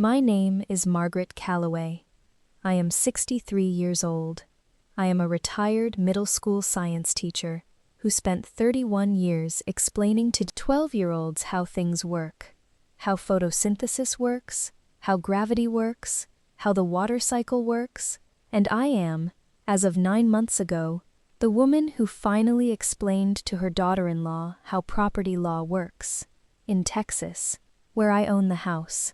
My name is Margaret Calloway. I am 63 years old. I am a retired middle school science teacher who spent 31 years explaining to 12-year-olds how things work, how photosynthesis works, how gravity works, how the water cycle works, and I am, as of 9 months ago, the woman who finally explained to her daughter-in-law how property law works, in Texas, where I own the house.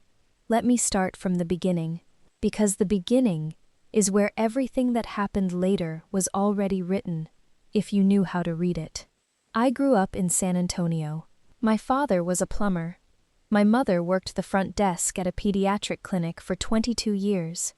Let me start from the beginning, because the beginning is where everything that happened later was already written, if you knew how to read it. I grew up in San Antonio. My father was a plumber. My mother worked the front desk at a pediatric clinic for 22 years.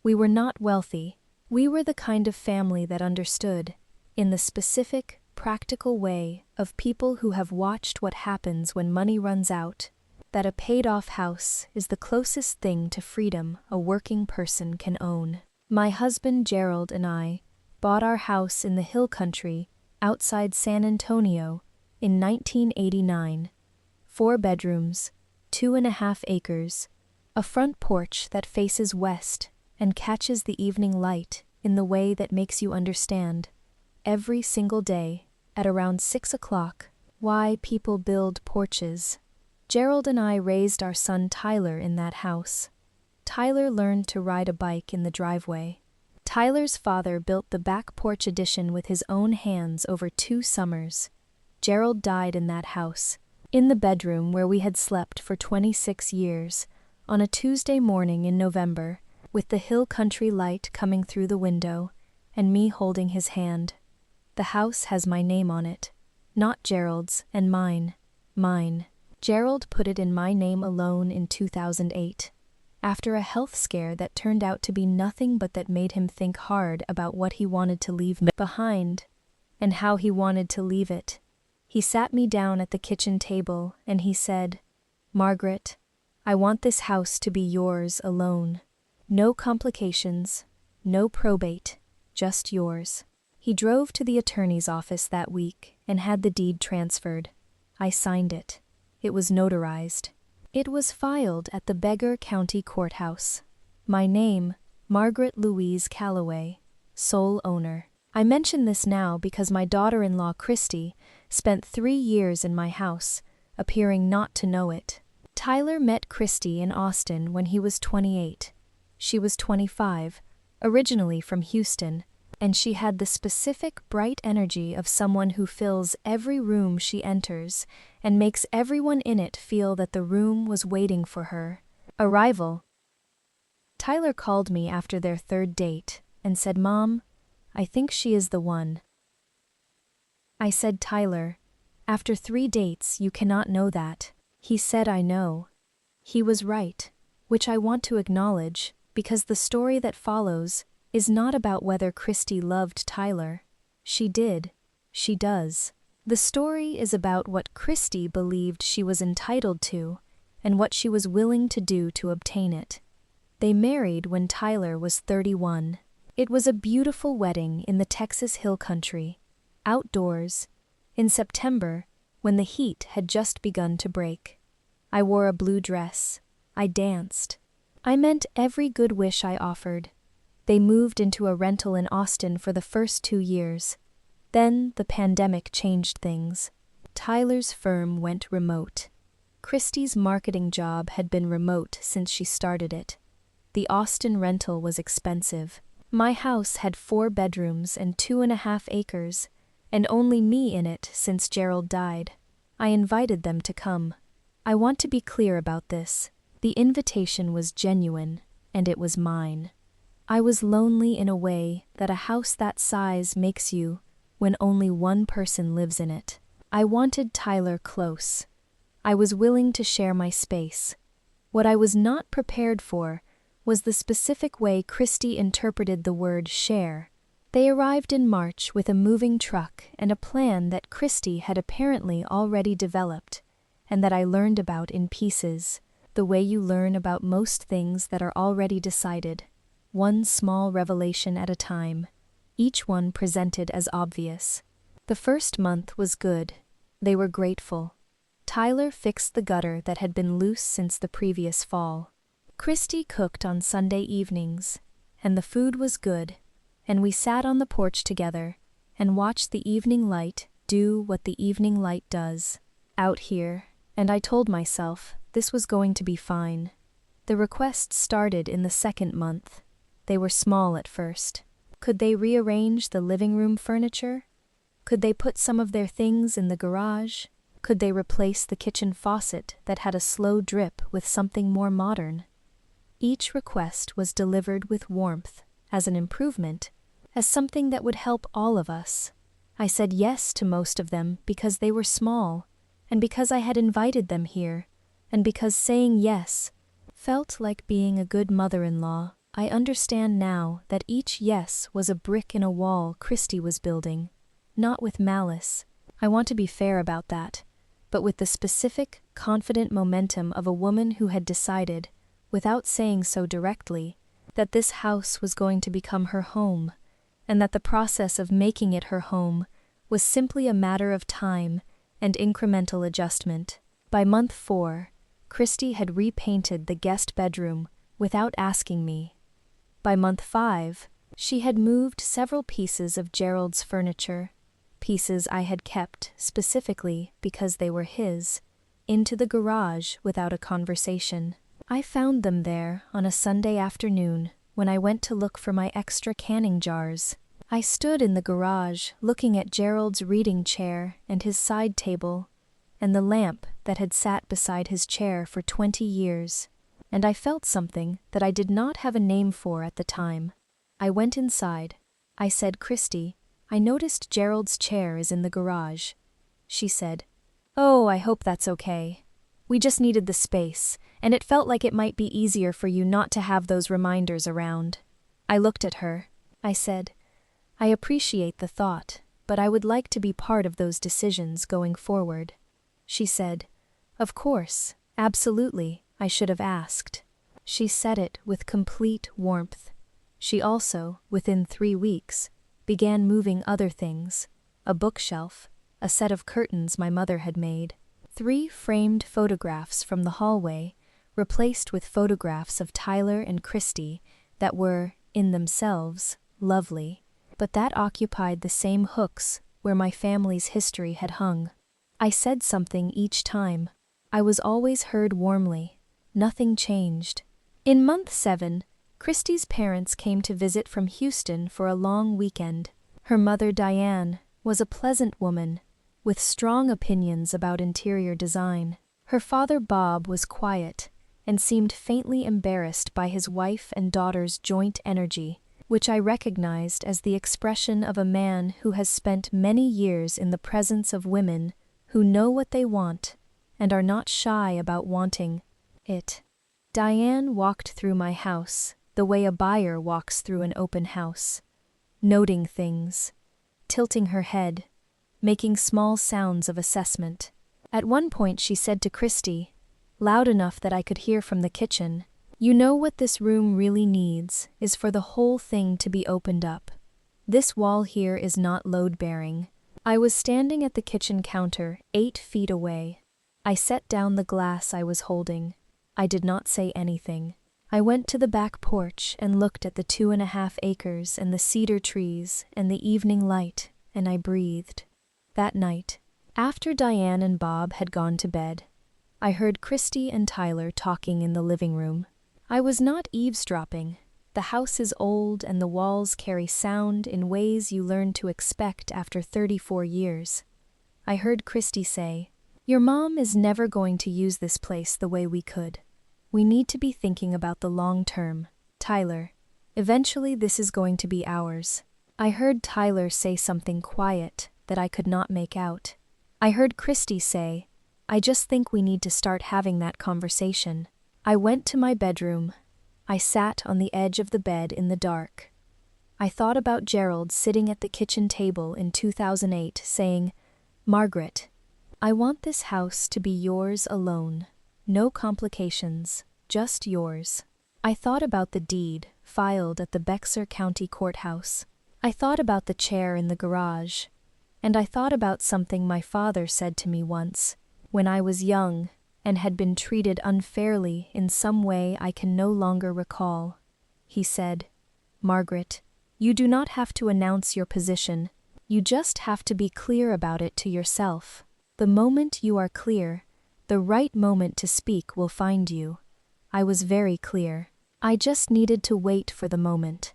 We were not wealthy. We were the kind of family that understood, in the specific, practical way of people who have watched what happens when money runs out, that a paid-off house is the closest thing to freedom a working person can own. My husband Gerald and I bought our house in the hill country outside San Antonio in 1989. 4 bedrooms, 2.5 acres, a front porch that faces west and catches the evening light in the way that makes you understand, every single day, at around 6 o'clock, why people build porches. Gerald and I raised our son Tyler in that house. Tyler learned to ride a bike in the driveway. Tyler's father built the back porch addition with his own hands over 2 summers. Gerald died in that house, in the bedroom where we had slept for 26 years, on a Tuesday morning in November, with the hill country light coming through the window, and me holding his hand. The house has my name on it, not Gerald's and mine. Gerald put it in my name alone in 2008, after a health scare that turned out to be nothing but that made him think hard about what he wanted to leave behind, and how he wanted to leave it. He sat me down at the kitchen table and he said, "Margaret, I want this house to be yours alone. No complications, no probate, just yours." He drove to the attorney's office that week and had the deed transferred. I signed it. It was notarized. It was filed at the Begar County Courthouse. My name, Margaret Louise Calloway, sole owner. I mention this now because my daughter-in-law Christy spent 3 years in my house, appearing not to know it. Tyler met Christy in Austin when he was 28. She was 25, originally from Houston, and she had the specific bright energy of someone who fills every room she enters and makes everyone in it feel that the room was waiting for her. Arrival. Tyler called me after their 3rd date and said, "Mom, I think she is the one." I said, "Tyler, after 3 dates you cannot know that." He said, "I know." He was right, which I want to acknowledge, because the story that follows is not about whether Christy loved Tyler. She did. She does. The story is about what Christy believed she was entitled to and what she was willing to do to obtain it. They married when Tyler was 31. It was a beautiful wedding in the Texas Hill Country, outdoors, in September, when the heat had just begun to break. I wore a blue dress. I danced. I meant every good wish I offered. They moved into a rental in Austin for the first 2 years. Then the pandemic changed things. Tyler's firm went remote. Christy's marketing job had been remote since she started it. The Austin rental was expensive. My house had 4 bedrooms and 2.5 acres, and only me in it since Gerald died. I invited them to come. I want to be clear about this. The invitation was genuine, and it was mine. I was lonely in a way that a house that size makes you when only one person lives in it. I wanted Tyler close. I was willing to share my space. What I was not prepared for was the specific way Christy interpreted the word share. They arrived in March with a moving truck and a plan that Christy had apparently already developed, and that I learned about in pieces, the way you learn about most things that are already decided. One small revelation at a time, each one presented as obvious. The first month was good. They were grateful. Tyler fixed the gutter that had been loose since the previous fall. Christy cooked on Sunday evenings, and the food was good, and we sat on the porch together and watched the evening light do what the evening light does out here, and I told myself this was going to be fine. The requests started in the second month. They were small at first. Could they rearrange the living room furniture? Could they put some of their things in the garage? Could they replace the kitchen faucet that had a slow drip with something more modern? Each request was delivered with warmth, as an improvement, as something that would help all of us. I said yes to most of them because they were small, and because I had invited them here, and because saying yes felt like being a good mother-in-law. I understand now that each yes was a brick in a wall Christy was building, not with malice. I want to be fair about that, but with the specific, confident momentum of a woman who had decided, without saying so directly, that this house was going to become her home, and that the process of making it her home was simply a matter of time and incremental adjustment. By month 4, Christy had repainted the guest bedroom without asking me. By month 5, she had moved several pieces of Gerald's furniture, pieces I had kept specifically because they were his, into the garage without a conversation. I found them there on a Sunday afternoon when I went to look for my extra canning jars. I stood in the garage looking at Gerald's reading chair and his side table, and the lamp that had sat beside his chair for 20 years, and I felt something that I did not have a name for at the time. I went inside. I said, "Christy, I noticed Gerald's chair is in the garage." She said, "Oh, I hope that's okay. We just needed the space, and it felt like it might be easier for you not to have those reminders around." I looked at her. I said, "I appreciate the thought, but I would like to be part of those decisions going forward." She said, "Of course, absolutely, I should have asked." She said it with complete warmth. She also, within 3 weeks, began moving other things: a bookshelf, a set of curtains my mother had made, 3 framed photographs from the hallway, replaced with photographs of Tyler and Christy that were, in themselves, lovely, but that occupied the same hooks where my family's history had hung. I said something each time. I was always heard warmly. Nothing changed. In month 7, Christy's parents came to visit from Houston for a long weekend. Her mother, Diane, was a pleasant woman, with strong opinions about interior design. Her father, Bob, was quiet and seemed faintly embarrassed by his wife and daughter's joint energy, which I recognized as the expression of a man who has spent many years in the presence of women who know what they want and are not shy about wanting it. Diane walked through my house the way a buyer walks through an open house, noting things, tilting her head, making small sounds of assessment. At one point she said to Christy, loud enough that I could hear from the kitchen, "You know what this room really needs is for the whole thing to be opened up. This wall here is not load-bearing." I was standing at the kitchen counter 8 feet away. I set down the glass I was holding. I did not say anything. I went to the back porch and looked at the 2.5 acres and the cedar trees and the evening light, and I breathed. That night, after Diane and Bob had gone to bed, I heard Christy and Tyler talking in the living room. I was not eavesdropping. The house is old and the walls carry sound in ways you learn to expect after 34 years. I heard Christy say, "Your mom is never going to use this place the way we could. We need to be thinking about the long term. Tyler, eventually this is going to be ours." I heard Tyler say something quiet that I could not make out. I heard Christy say, "I just think we need to start having that conversation." I went to my bedroom. I sat on the edge of the bed in the dark. I thought about Gerald sitting at the kitchen table in 2008 saying, "Margaret, I want this house to be yours alone. No complications, just yours." I thought about the deed filed at the Bexar County Courthouse. I thought about the chair in the garage. And I thought about something my father said to me once, when I was young and had been treated unfairly in some way I can no longer recall. He said, "Margaret, you do not have to announce your position. You just have to be clear about it to yourself. The moment you are clear, the right moment to speak will find you." I was very clear. I just needed to wait for the moment.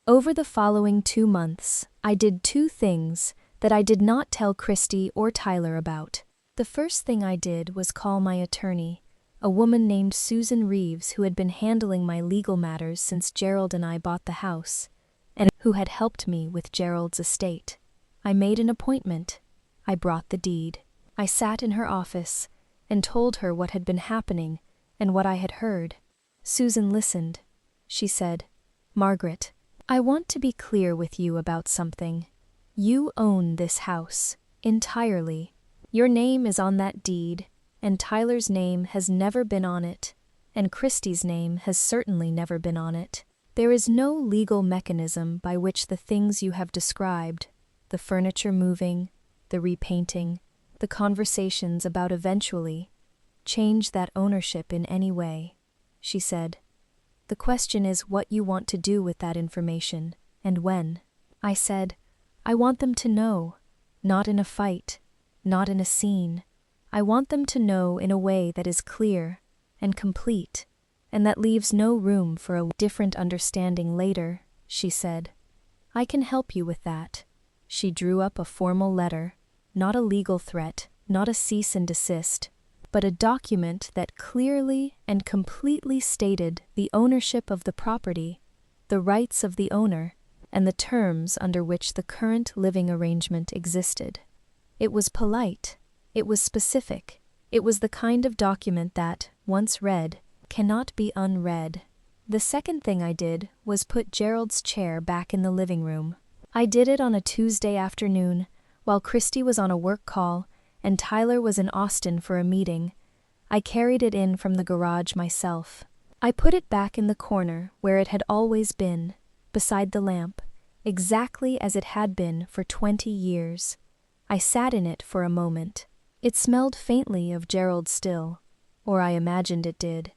Over the following 2 months, I did 2 things that I did not tell Christy or Tyler about. The first thing I did was call my attorney, a woman named Susan Reeves who had been handling my legal matters since Gerald and I bought the house, and who had helped me with Gerald's estate. I made an appointment. I brought the deed. I sat in her office and told her what had been happening and what I had heard. Susan listened. She said, "Margaret, I want to be clear with you about something. You own this house, entirely. Your name is on that deed, and Tyler's name has never been on it, and Christy's name has certainly never been on it. There is no legal mechanism by which the things you have described, the furniture moving, the repainting, the conversations about eventually, change that ownership in any way," she said. "The question is what you want to do with that information, and when." I said, "I want them to know, not in a fight, not in a scene. I want them to know in a way that is clear and complete, and that leaves no room for a different understanding later," she said. "I can help you with that." She drew up a formal letter, not a legal threat, not a cease and desist, but a document that clearly and completely stated the ownership of the property, the rights of the owner, and the terms under which the current living arrangement existed. It was polite. It was specific. It was the kind of document that, once read, cannot be unread. The second thing I did was put Gerald's chair back in the living room. I did it on a Tuesday afternoon, while Christy was on a work call and Tyler was in Austin for a meeting. I carried it in from the garage myself. I put it back in the corner where it had always been, beside the lamp, exactly as it had been for 20 years. I sat in it for a moment. It smelled faintly of Gerald still, or I imagined it did.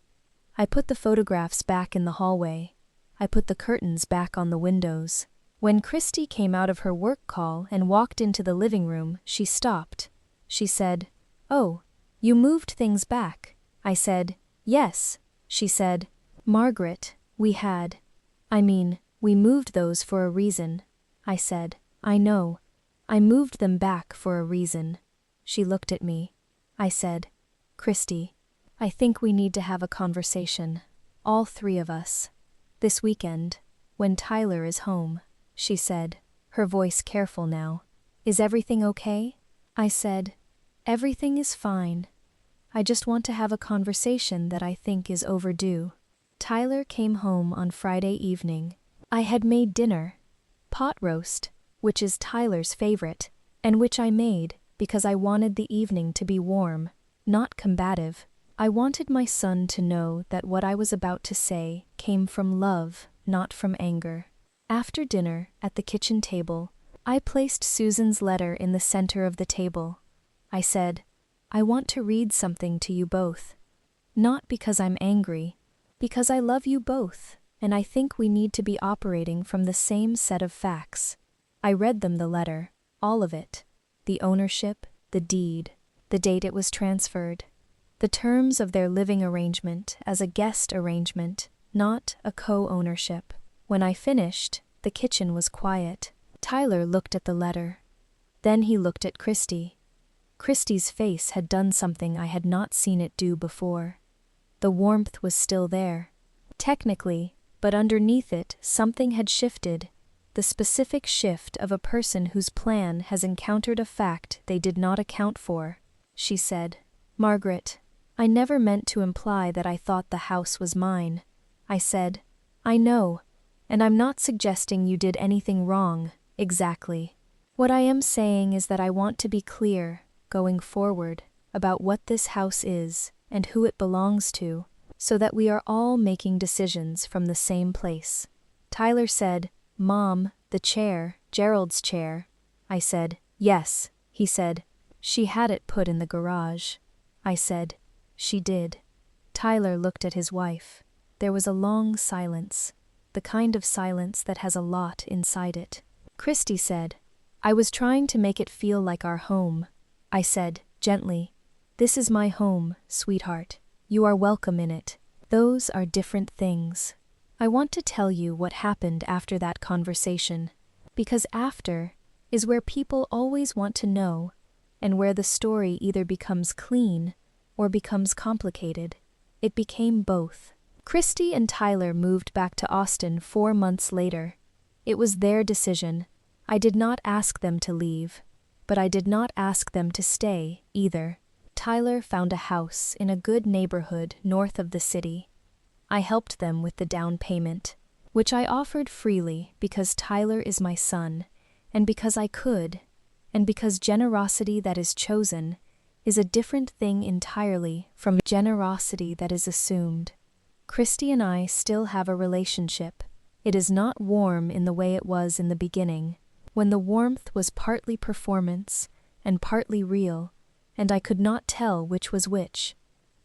I put the photographs back in the hallway. I put the curtains back on the windows. When Christy came out of her work call and walked into the living room, she stopped. She said, "Oh, you moved things back." I said, "Yes." She said, "Margaret, we moved those for a reason." I said, "I know. I moved them back for a reason." She looked at me. I said, "Christy, I think we need to have a conversation, all 3 of us, this weekend, when Tyler is home." She said, her voice careful now, "Is everything okay?" I said, "Everything is fine. I just want to have a conversation that I think is overdue." Tyler came home on Friday evening. I had made dinner, pot roast, which is Tyler's favorite, and which I made because I wanted the evening to be warm, not combative. I wanted my son to know that what I was about to say came from love, not from anger. After dinner, at the kitchen table, I placed Susan's letter in the center of the table. I said, "I want to read something to you both. Not because I'm angry, because I love you both, and I think we need to be operating from the same set of facts." I read them the letter, all of it. The ownership, the deed, the date it was transferred, the terms of their living arrangement as a guest arrangement, not a co-ownership. When I finished, the kitchen was quiet. Tyler looked at the letter. Then he looked at Christy. Christy's face had done something I had not seen it do before. The warmth was still there. Technically, but underneath it, something had shifted. The specific shift of a person whose plan has encountered a fact they did not account for. She said, "Margaret, I never meant to imply that I thought the house was mine." I said, "I know, and I'm not suggesting you did anything wrong, exactly. What I am saying is that I want to be clear, going forward, about what this house is and who it belongs to, so that we are all making decisions from the same place." Tyler said, "Mom, the chair, Gerald's chair." I said, "Yes." He said, "She had it put in the garage." I said, she did. Tyler looked at his wife. There was a long silence, the kind of silence that has a lot inside it. Christy said, "I was trying to make it feel like our home." I said, gently, "This is my home, sweetheart. You are welcome in it." Those are different things. I want to tell you what happened after that conversation, because after is where people always want to know, and where the story either becomes clean or becomes complicated. It became both. Christy and Tyler moved back to Austin 4 months later. It was their decision. I did not ask them to leave, but I did not ask them to stay either. Tyler found a house in a good neighborhood north of the city. I helped them with the down payment, which I offered freely because Tyler is my son, and because I could, and because generosity that is chosen is a different thing entirely from generosity that is assumed. Christy and I still have a relationship. It is not warm in the way it was in the beginning, when the warmth was partly performance and partly real, and I could not tell which was which.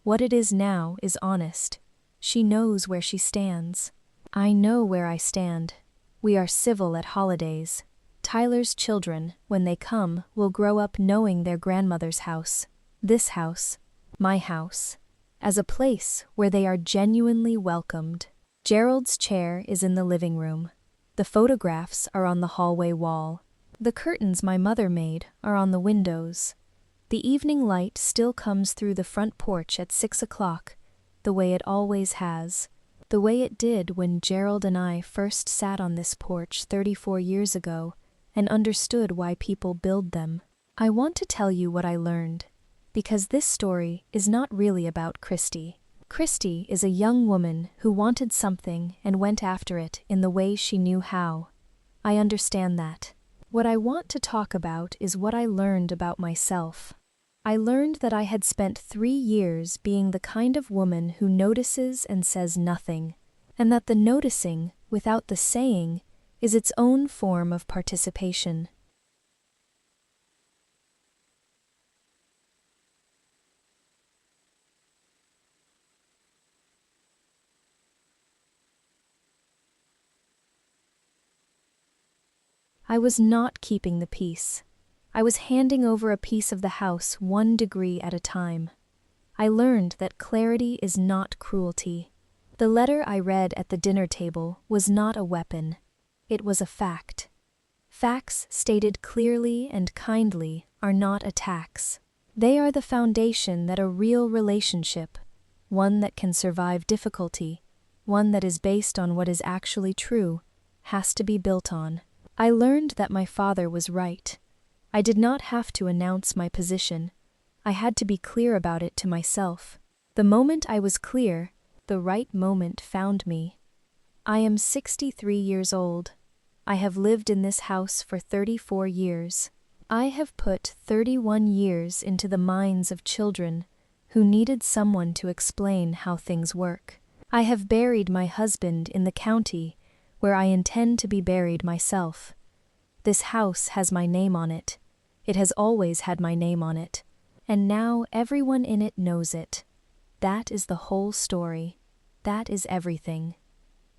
What it is now is honest. She knows where she stands. I know where I stand. We are civil at holidays. Tyler's children, when they come, will grow up knowing their grandmother's house, this house, my house, as a place where they are genuinely welcomed. Gerald's chair is in the living room. The photographs are on the hallway wall. The curtains my mother made are on the windows. The evening light still comes through the front porch at 6 o'clock, the way it always has, the way it did when Gerald and I first sat on this porch 34 years ago and understood why people build them. I want to tell you what I learned, because this story is not really about Christy. Christy is a young woman who wanted something and went after it in the way she knew how. I understand that. What I want to talk about is what I learned about myself. I learned that I had spent 3 years being the kind of woman who notices and says nothing, and that the noticing, without the saying, is its own form of participation. I was not keeping the peace. I was handing over a piece of the house 1 degree at a time. I learned that clarity is not cruelty. The letter I read at the dinner table was not a weapon. It was a fact. Facts stated clearly and kindly are not attacks. They are the foundation that a real relationship, one that can survive difficulty, one that is based on what is actually true, has to be built on. I learned that my father was right. I did not have to announce my position. I had to be clear about it to myself. The moment I was clear, the right moment found me. I am 63 years old. I have lived in this house for 34 years. I have put 31 years into the minds of children who needed someone to explain how things work. I have buried my husband in the county where I intend to be buried myself. This house has my name on it. It has always had my name on it. And now everyone in it knows it. That is the whole story. That is everything.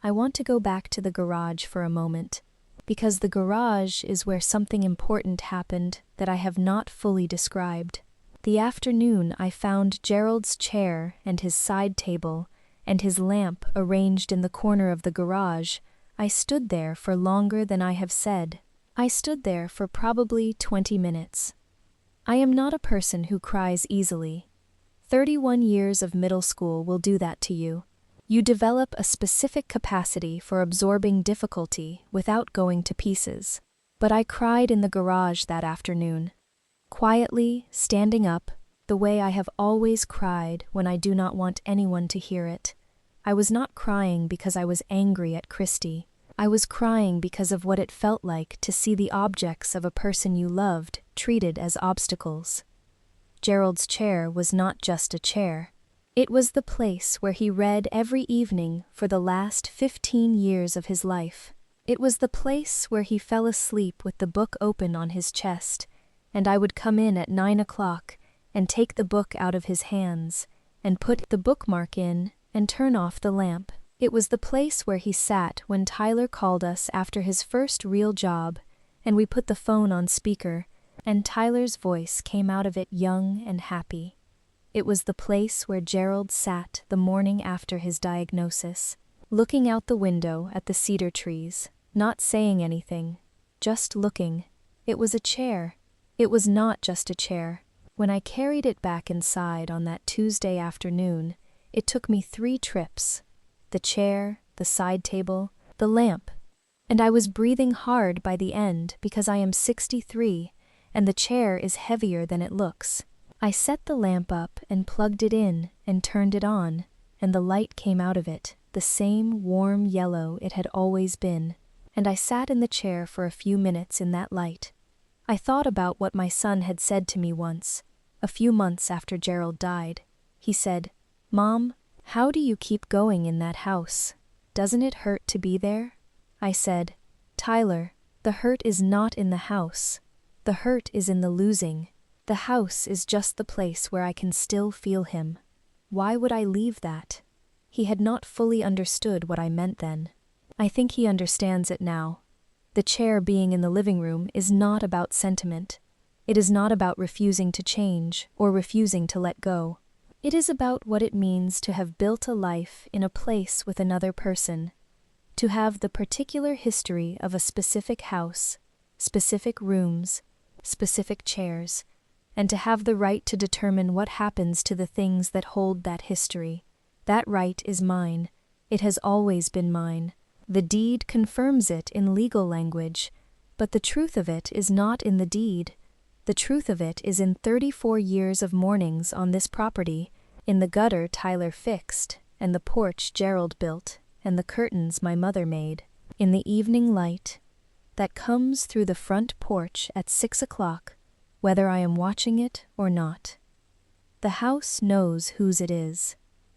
I want to go back to the garage for a moment, because the garage is where something important happened that I have not fully described. The afternoon I found Gerald's chair and his side table and his lamp arranged in the corner of the garage, I stood there for longer than I have said. I stood there for probably 20 minutes. I am not a person who cries easily. 31 years of middle school will do that to you. You develop a specific capacity for absorbing difficulty without going to pieces. But I cried in the garage that afternoon. Quietly, standing up, the way I have always cried when I do not want anyone to hear it. I was not crying because I was angry at Christy. I was crying because of what it felt like to see the objects of a person you loved treated as obstacles. Gerald's chair was not just a chair. It was the place where he read every evening for the last 15 years of his life. It was the place where he fell asleep with the book open on his chest, and I would come in at 9 o'clock and take the book out of his hands and put the bookmark in and turn off the lamp. It was the place where he sat when Tyler called us after his first real job, and we put the phone on speaker, and Tyler's voice came out of it young and happy. It was the place where Gerald sat the morning after his diagnosis, looking out the window at the cedar trees, not saying anything, just looking. It was a chair. It was not just a chair. When I carried it back inside on that Tuesday afternoon, it took me 3 trips. The chair, the side table, the lamp. And I was breathing hard by the end because I am 63, and the chair is heavier than it looks. I set the lamp up and plugged it in and turned it on, and the light came out of it, the same warm yellow it had always been, and I sat in the chair for a few minutes in that light. I thought about what my son had said to me once, a few months after Gerald died. He said, "Mom, how do you keep going in that house? Doesn't it hurt to be there?" I said, "Tyler, the hurt is not in the house. The hurt is in the losing. The house is just the place where I can still feel him. Why would I leave that?" He had not fully understood what I meant then. I think he understands it now. The chair being in the living room is not about sentiment. It is not about refusing to change or refusing to let go. It is about what it means to have built a life in a place with another person, to have the particular history of a specific house, specific rooms, specific chairs, and to have the right to determine what happens to the things that hold that history. That right is mine. It has always been mine. The deed confirms it in legal language, but the truth of it is not in the deed. The truth of it is in 34 years of mornings on this property, in the gutter Tyler fixed, and the porch Gerald built, and the curtains my mother made, in the evening light that comes through the front porch at 6 o'clock, whether I am watching it or not. The house knows whose it is.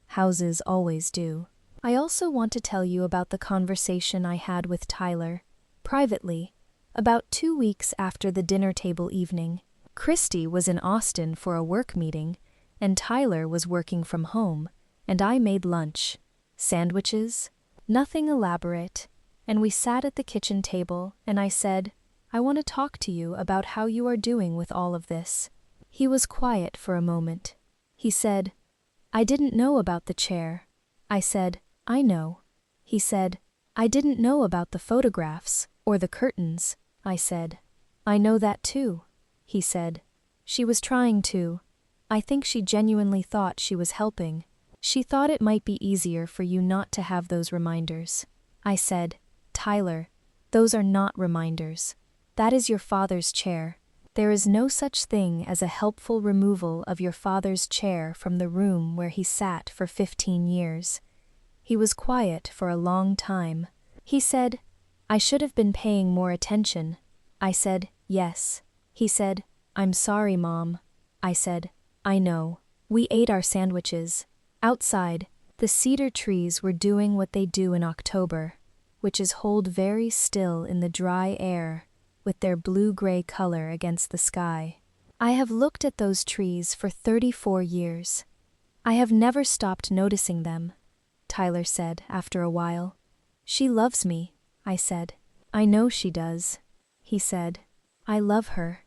Houses always do. I also want to tell you about the conversation I had with Tyler, privately, about 2 weeks after the dinner table evening. Christy was in Austin for a work meeting, and Tyler was working from home, and I made lunch. Sandwiches, nothing elaborate, and we sat at the kitchen table, and I said, "I want to talk to you about how you are doing with all of this." He was quiet for a moment. He said, "I didn't know about the chair." I said, "I know." He said, "I didn't know about the photographs or the curtains." I said, "I know that too." He said, "She was trying to. I think she genuinely thought she was helping. She thought it might be easier for you not to have those reminders." I said, "Tyler, those are not reminders. That is your father's chair. There is no such thing as a helpful removal of your father's chair from the room where he sat for 15 years. He was quiet for a long time. He said, "I should have been paying more attention." I said, "Yes." He said, "I'm sorry, Mom." I said, "I know." We ate our sandwiches. Outside, the cedar trees were doing what they do in October, which is hold very still in the dry air, with their blue-gray color against the sky. I have looked at those trees for 34 years. I have never stopped noticing them, Tyler said after a while. "She loves me," I said. "I know she does." He said, "I love her."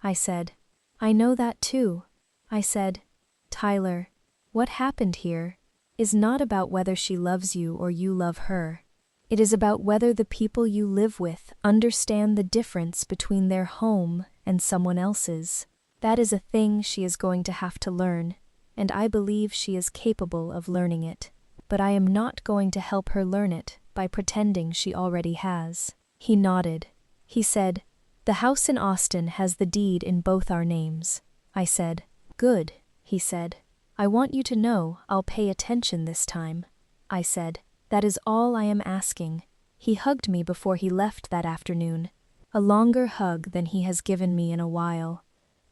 I said, "I know that too." I said, "Tyler, what happened here is not about whether she loves you or you love her. It is about whether the people you live with understand the difference between their home and someone else's. That is a thing she is going to have to learn, and I believe she is capable of learning it. But I am not going to help her learn it by pretending she already has." He nodded. He said, "The house in Austin has the deed in both our names." I said, "Good," he said. "I want you to know I'll pay attention this time." I said, "That is all I am asking." He hugged me before he left that afternoon, a longer hug than he has given me in a while,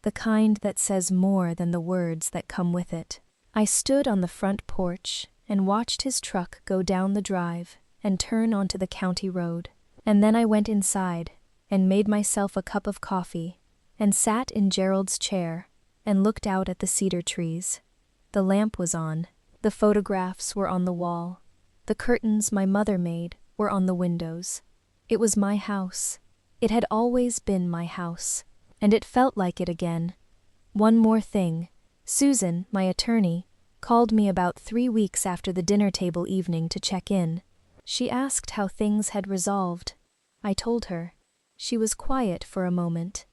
the kind that says more than the words that come with it. I stood on the front porch and watched his truck go down the drive and turn onto the county road, and then I went inside and made myself a cup of coffee and sat in Gerald's chair and looked out at the cedar trees. The lamp was on. The photographs were on the wall. The curtains my mother made were on the windows. It was my house. It had always been my house, and it felt like it again. One more thing. Susan, my attorney, called me about 3 weeks after the dinner table evening to check in. She asked how things had resolved. I told her. She was quiet for a moment.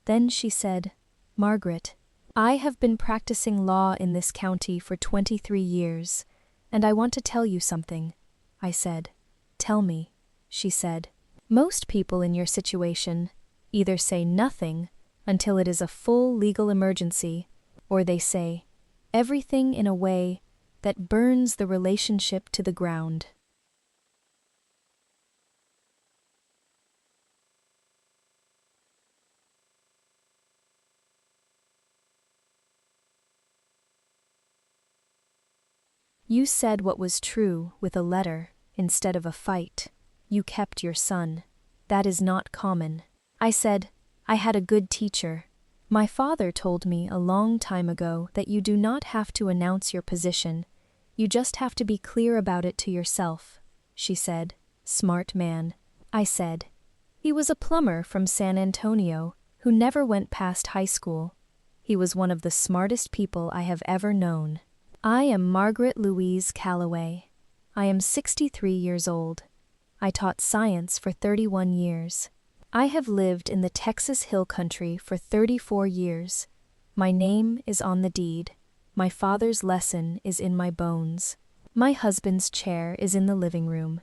Then she said, "Margaret, I have been practicing law in this county for 23 years, and I want to tell you something." I said, "Tell me," she said. "Most people in your situation either say nothing until it is a full legal emergency, or they say everything in a way that burns the relationship to the ground." You said what was true with a letter instead of a fight. You kept your son. That is not common. I said, I had a good teacher. My father told me a long time ago that you do not have to announce your position. You just have to be clear about it to yourself. She said, "Smart man." I said, "He was a plumber from San Antonio who never went past high school. He was one of the smartest people I have ever known." I am Margaret Louise Calloway. I am 63 years old. I taught science for 31 years. I have lived in the Texas Hill Country for 34 years. My name is on the deed. My father's lesson is in my bones. My husband's chair is in the living room,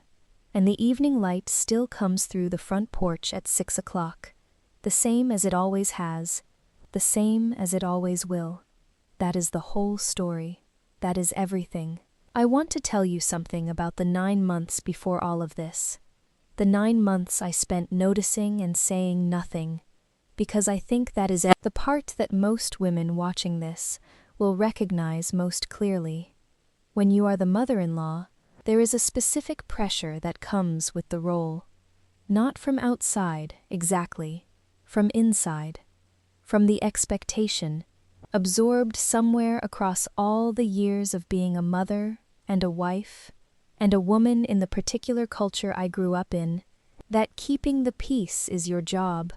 and the evening light still comes through the front porch at 6 o'clock. The same as it always has, the same as it always will. That is the whole story. That is everything. I want to tell you something about the 9 months before all of this. The 9 months I spent noticing and saying nothing, because I think that is the part that most women watching this will recognize most clearly. When you are the mother-in-law, there is a specific pressure that comes with the role. Not from outside, exactly, from inside, from the expectation, absorbed somewhere across all the years of being a mother and a wife and a woman in the particular culture I grew up in, that keeping the peace is your job,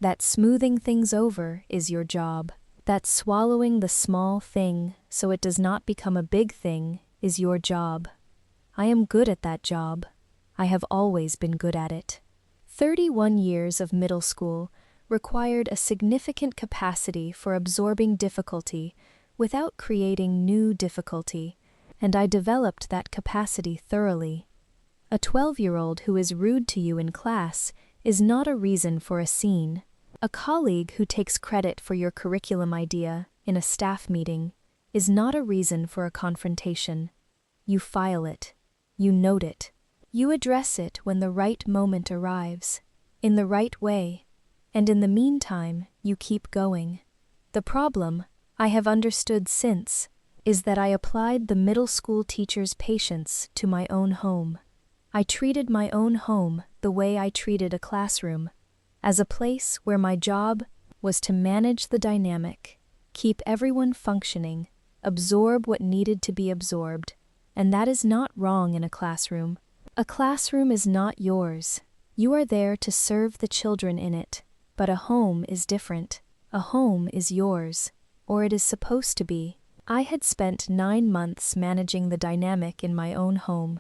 that smoothing things over is your job, that swallowing the small thing so it does not become a big thing is your job. I am good at that job. I have always been good at it. 31 years of middle school required a significant capacity for absorbing difficulty without creating new difficulty, and I developed that capacity thoroughly. A 12-year-old who is rude to you in class is not a reason for a scene. A colleague who takes credit for your curriculum idea in a staff meeting is not a reason for a confrontation. You file it. You note it. You address it when the right moment arrives, in the right way. And in the meantime, you keep going. The problem, I have understood since, is that I applied the middle school teacher's patience to my own home. I treated my own home the way I treated a classroom, as a place where my job was to manage the dynamic, keep everyone functioning, absorb what needed to be absorbed, and that is not wrong in a classroom. A classroom is not yours. You are there to serve the children in it. But a home is different. A home is yours, or it is supposed to be. I had spent 9 months managing the dynamic in my own home,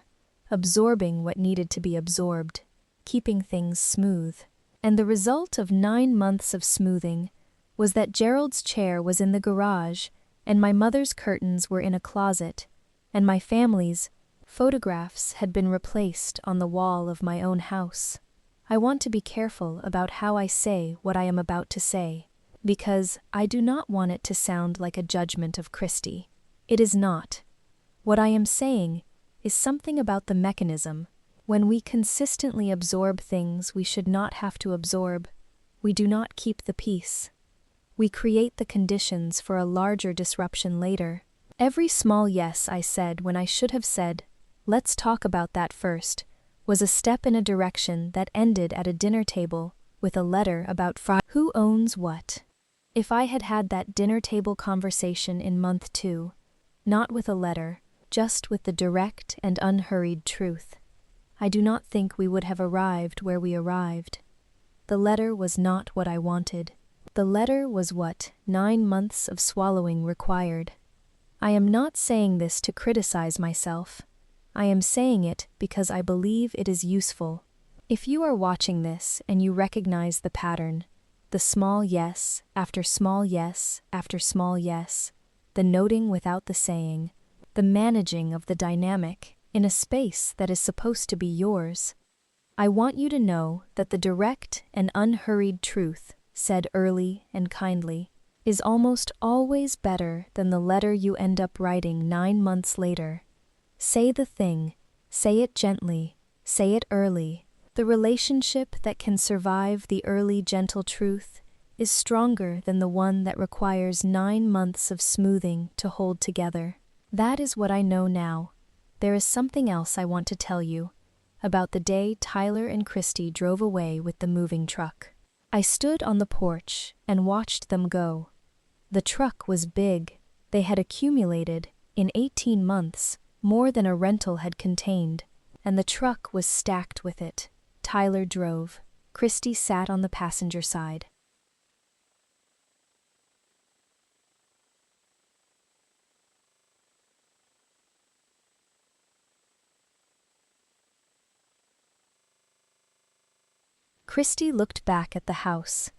absorbing what needed to be absorbed, keeping things smooth. And the result of 9 months of smoothing was that Gerald's chair was in the garage, and my mother's curtains were in a closet, and my family's photographs had been replaced on the wall of my own house. I want to be careful about how I say what I am about to say, because I do not want it to sound like a judgment of Christie. It is not. What I am saying is something about the mechanism. When we consistently absorb things we should not have to absorb, we do not keep the peace. We create the conditions for a larger disruption later. Every small yes I said when I should have said, "Let's talk about that first," was a step in a direction that ended at a dinner table with a letter about who owns what. If I had had that dinner table conversation in month 2, Not with a letter, just with the direct and unhurried truth. I do not think we would have arrived where we arrived. The letter was not what I wanted. The letter was what 9 months of swallowing required. I am not saying this to criticize myself. I am saying it because I believe it is useful. If you are watching this and you recognize the pattern, the small yes after small yes after small yes, the noting without the saying, the managing of the dynamic in a space that is supposed to be yours, I want you to know that the direct and unhurried truth, said early and kindly, is almost always better than the letter you end up writing 9 months later. Say the thing, say it gently, say it early. The relationship that can survive the early gentle truth is stronger than the one that requires 9 months of smoothing to hold together. That is what I know now. There is something else I want to tell you about the day Tyler and Christy drove away with the moving truck. I stood on the porch and watched them go. The truck was big. They had accumulated, in 18 months, more than a rental had contained, and the truck was stacked with it. Tyler drove. Christy sat on the passenger side. Christy looked back at the house.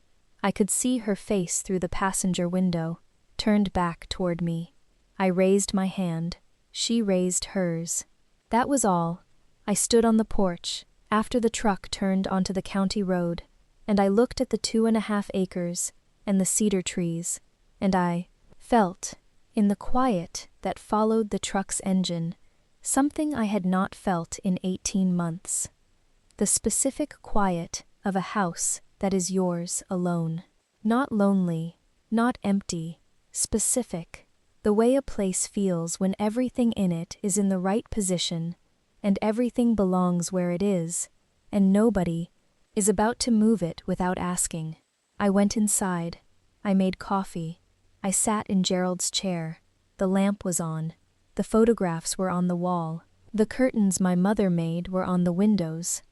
I could see her face through the passenger window, turned back toward me. I raised my hand. She raised hers. That was all. I stood on the porch, after the truck turned onto the county road, and I looked at the 2.5 acres and the cedar trees, and I felt, in the quiet that followed the truck's engine, something I had not felt in 18 months. The specific quiet of a house that is yours alone. Not lonely, not empty, specific. The way a place feels when everything in it is in the right position, and everything belongs where it is, and nobody is about to move it without asking. I went inside. I made coffee. I sat in Gerald's chair. The lamp was on. The photographs were on the wall. The curtains my mother made were on the windows.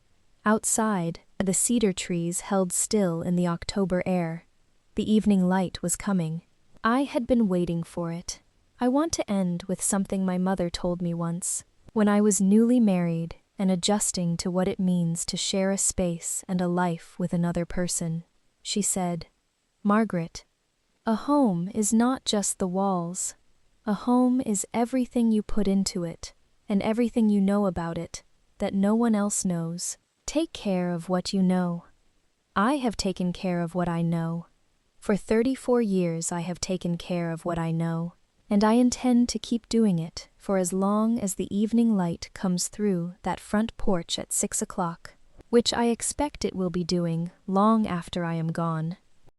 Outside, the cedar trees held still in the October air. The evening light was coming. I had been waiting for it. I want to end with something my mother told me once. When I was newly married and adjusting to what it means to share a space and a life with another person, she said, "Margaret, a home is not just the walls. A home is everything you put into it, and everything you know about it, that no one else knows. Take care of what you know." I have taken care of what I know. For 34 years I have taken care of what I know, and I intend to keep doing it for as long as the evening light comes through that front porch at 6 o'clock, which I expect it will be doing long after I am gone.